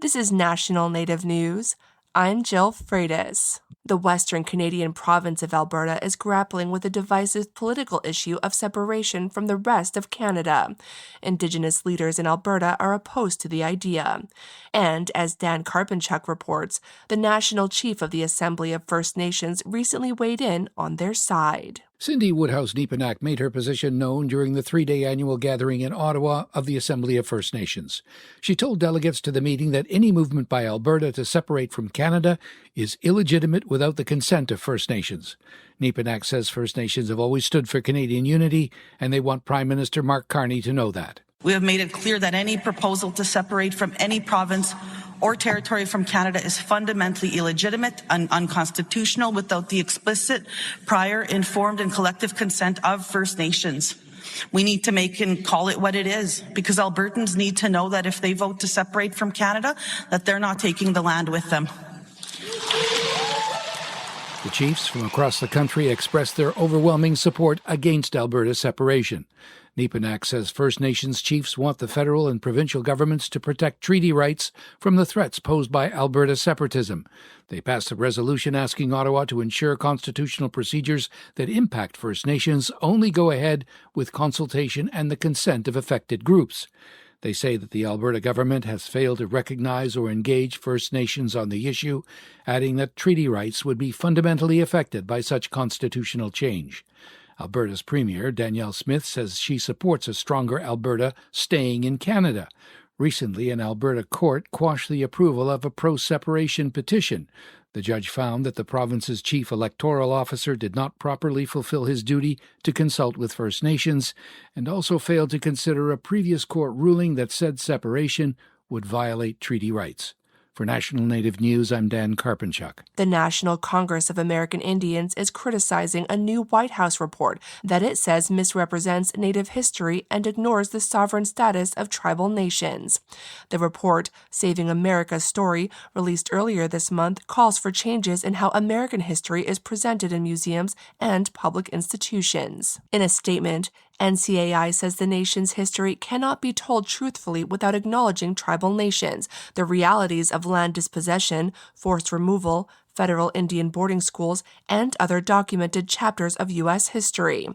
This is National Native News. I'm Jill Freitas. The Western Canadian province of Alberta is grappling with the divisive political issue of separation from the rest of Canada. Indigenous leaders in Alberta are opposed to the idea. And, as Dan Karpenchuk reports, the National Chief of the Assembly of First Nations recently weighed in on their side. Cindy Woodhouse-Nepenak made her position known during the three-day annual gathering in Ottawa of the Assembly of First Nations. She told delegates to the meeting that any movement by Alberta to separate from Canada is illegitimate without the consent of First Nations. Nepenak says First Nations have always stood for Canadian unity, and they want Prime Minister Mark Carney to know that. We have made it clear that any proposal to separate from any province or territory from Canada is fundamentally illegitimate and unconstitutional without the explicit, prior, informed and collective consent of First Nations. We need to make and call it what it is, because Albertans need to know that if they vote to separate from Canada, that they're not taking the land with them. The chiefs from across the country expressed their overwhelming support against Alberta separation. Nepenak says First Nations chiefs want the federal and provincial governments to protect treaty rights from the threats posed by Alberta separatism. They passed a resolution asking Ottawa to ensure constitutional procedures that impact First Nations only go ahead with consultation and the consent of affected groups. They say that the Alberta government has failed to recognize or engage First Nations on the issue, adding that treaty rights would be fundamentally affected by such constitutional change. Alberta's Premier, Danielle Smith, says she supports a stronger Alberta staying in Canada. Recently, an Alberta court quashed the approval of a pro-separation petition. The judge found that the province's chief electoral officer did not properly fulfill his duty to consult with First Nations, and also failed to consider a previous court ruling that said separation would violate treaty rights. For National Native News, I'm Dan Karpenchuk. The National Congress of American Indians is criticizing a new White House report that it says misrepresents Native history and ignores the sovereign status of tribal nations. The report, Saving America's Story, released earlier this month, calls for changes in how American history is presented in museums and public institutions. In a statement, NCAI says the nation's history cannot be told truthfully without acknowledging tribal nations, the realities of land dispossession, forced removal, federal Indian boarding schools, and other documented chapters of U.S. history.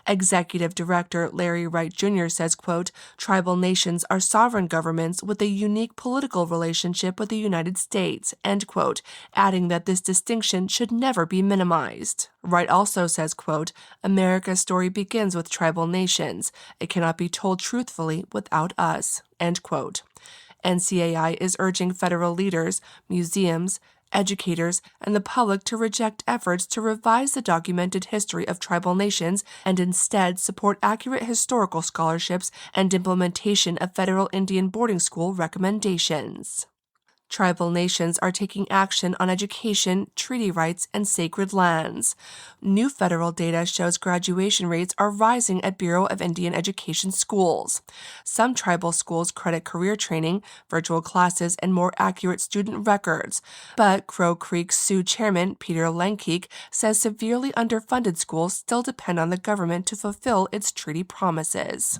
Executive Director Larry Wright Jr. says, quote, "Tribal nations are sovereign governments with a unique political relationship with the United States," end quote, adding that this distinction should never be minimized. Wright also says, quote, "America's story begins with tribal nations. It cannot be told truthfully without us," end quote. NCAI is urging federal leaders, museums, educators, and the public to reject efforts to revise the documented history of tribal nations and instead support accurate historical scholarships and implementation of federal Indian boarding school recommendations. Tribal nations are taking action on education, treaty rights, and sacred lands. New federal data shows graduation rates are rising at Bureau of Indian Education schools. Some tribal schools credit career training, virtual classes, and more accurate student records. But Crow Creek Sioux chairman Peter Lenkeek says severely underfunded schools still depend on the government to fulfill its treaty promises.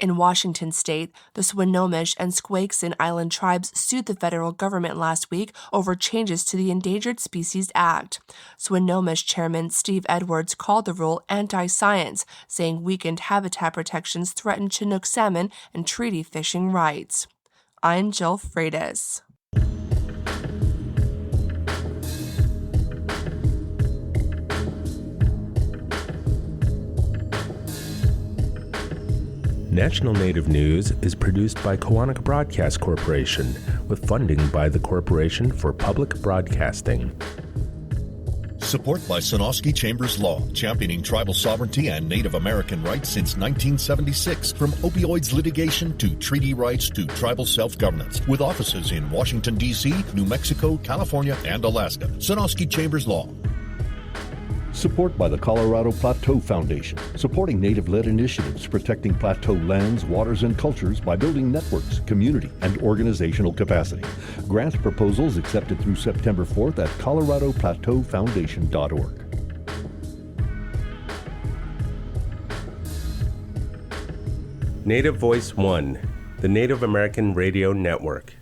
In Washington state, the Swinomish and Squaxin Island tribes sued the federal government last week over changes to the Endangered Species Act. Swinomish Chairman Steve Edwards called the rule anti-science, saying weakened habitat protections threaten Chinook salmon and treaty fishing rights. I'm Jill Freitas. National Native News is produced by Kawanak Broadcast Corporation with funding by the Corporation for Public Broadcasting. Support by Sonosky Chambers Law, championing tribal sovereignty and Native American rights since 1976. From opioids litigation to treaty rights to tribal self-governance. With offices in Washington, D.C., New Mexico, California, and Alaska. Sonosky Chambers Law. Support by the Colorado Plateau Foundation, supporting Native-led initiatives protecting plateau lands, waters, and cultures by building networks, community, and organizational capacity. Grant proposals accepted through September 4th at coloradoplateaufoundation.org. Native Voice One, the Native American Radio Network.